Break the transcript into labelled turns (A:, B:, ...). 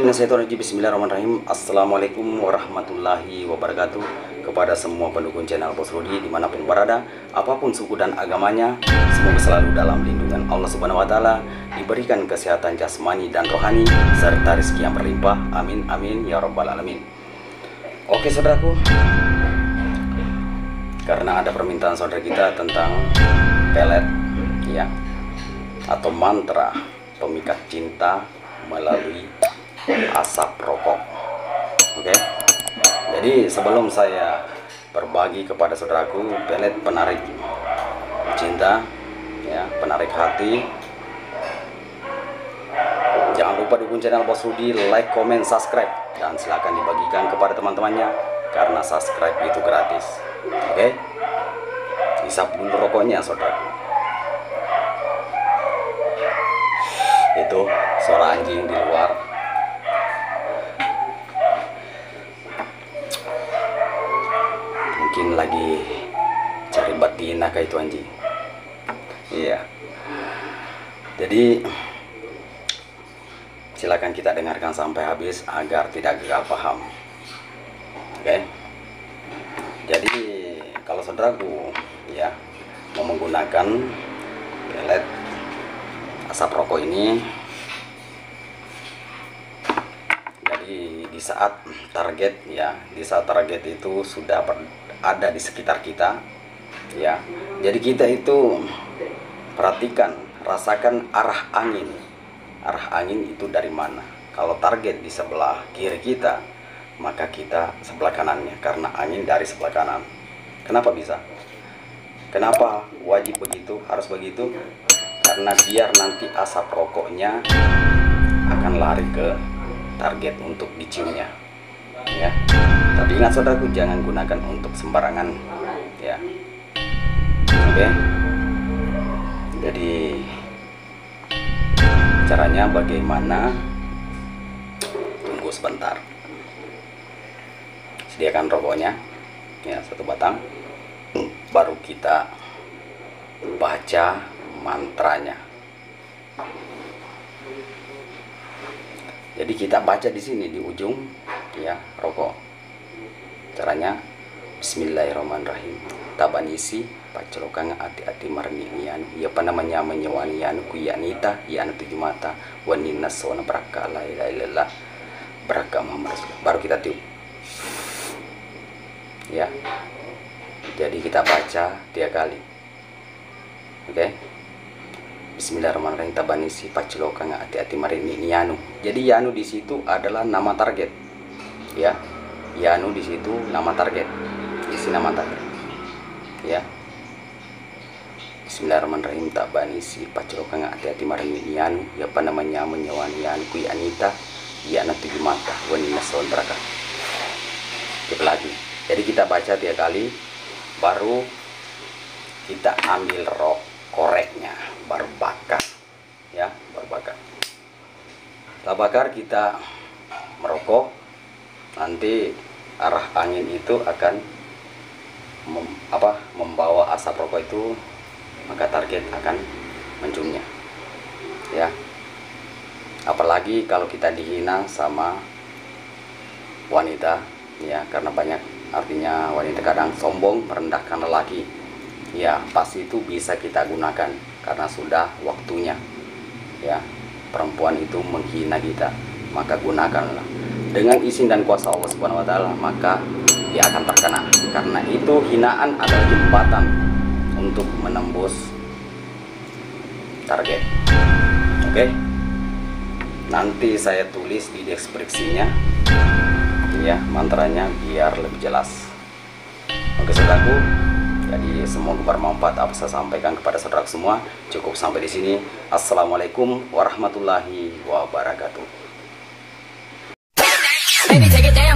A: Bismillahirrahmanirrahim. Assalamualaikum warahmatullahi wabarakatuh. Kepada semua pendukung channel Bos Rudi dimanapun berada, apapun suku dan agamanya, semoga selalu dalam lindungan Allah Subhanahu wa Ta'ala, diberikan kesehatan jasmani dan rohani, serta rezeki yang berlimpah. Amin amin ya rabbal alamin. Oke saudaraku, karena ada permintaan saudara kita tentang pelet ya, atau mantra pemikat cinta melalui asap rokok. Oke, jadi sebelum saya berbagi kepada saudaraku pelet penarik cinta ya, penarik hati, jangan lupa dukung channel Bos Rudi, like, comment, subscribe, dan silahkan dibagikan kepada teman-temannya karena subscribe itu gratis. Oke, isap dulu rokoknya saudaraku. Itu suara anjing di luar. Mungkin lagi cari betina kayak itu anjing. Iya. Jadi silakan kita dengarkan sampai habis agar tidak gagal paham. Oke. Jadi kalau saudaraku ya mau menggunakan pelet asap rokok ini, jadi di saat target ya, di saat target itu sudah ada di sekitar kita ya, jadi kita itu perhatikan, rasakan arah angin itu dari mana. Kalau target di sebelah kiri kita, maka kita sebelah kanannya, karena angin dari sebelah kanan. Kenapa bisa? Kenapa wajib begitu, harus begitu? Karena biar nanti asap rokoknya akan lari ke target untuk diciumnya ya. Tapi ingat saudaraku, jangan gunakan untuk sembarangan ya. Oke, jadi caranya bagaimana? Tunggu sebentar, sediakan rokoknya ya, satu batang, baru kita baca mantranya. Jadi kita baca di sini di ujung ya rokok. Caranya Bismillahirrahmanirrahim. Tabanisi pacelokang ati-ati marnian ya panamanya menyewanian kuyanita ya anu tujuh mata wanina sona beraka la ilaha illallah beraka Muhammad Rasulullah. Baru kita tiup ya. Jadi kita baca 3 kali. Oke. Bismillahirrahmanirrahim. Tabanisi pacelokang ati-ati marnian. Jadi Yanu di situ adalah nama target ya. Yanu di situ nama target, isi nama target ya. Bismillahirrahmanirrahim. Tabanisi pacelokang ati-ati marnian ya apa namanya menyewanian kui anita ya anak tujuh mata wanina son beraka. Kita lagi. Jadi kita baca 3 kali, baru kita ambil koreknya, baru bakar ya, baru bakar. Setelah bakar kita merokok, nanti arah angin itu akan membawa asap rokok itu, maka target akan menciumnya ya. Apalagi kalau kita dihina sama wanita ya, karena banyak artinya wanita kadang sombong merendahkan lelaki ya, pasti itu bisa kita gunakan karena sudah waktunya ya. Perempuan itu menghina kita, maka gunakanlah dengan izin dan kuasa Allah Subhanahu wa Ta'ala, maka dia akan terkena. Karena itu hinaan adalah jembatan untuk menembus target. Oke, nanti saya tulis di deskripsinya ya mantranya biar lebih jelas. Oke saudaraku, jadi semoga bermanfaat apa saya sampaikan kepada saudara semua. Cukup sampai di sini. Assalamualaikum warahmatullahi wabarakatuh. Baby, take it down.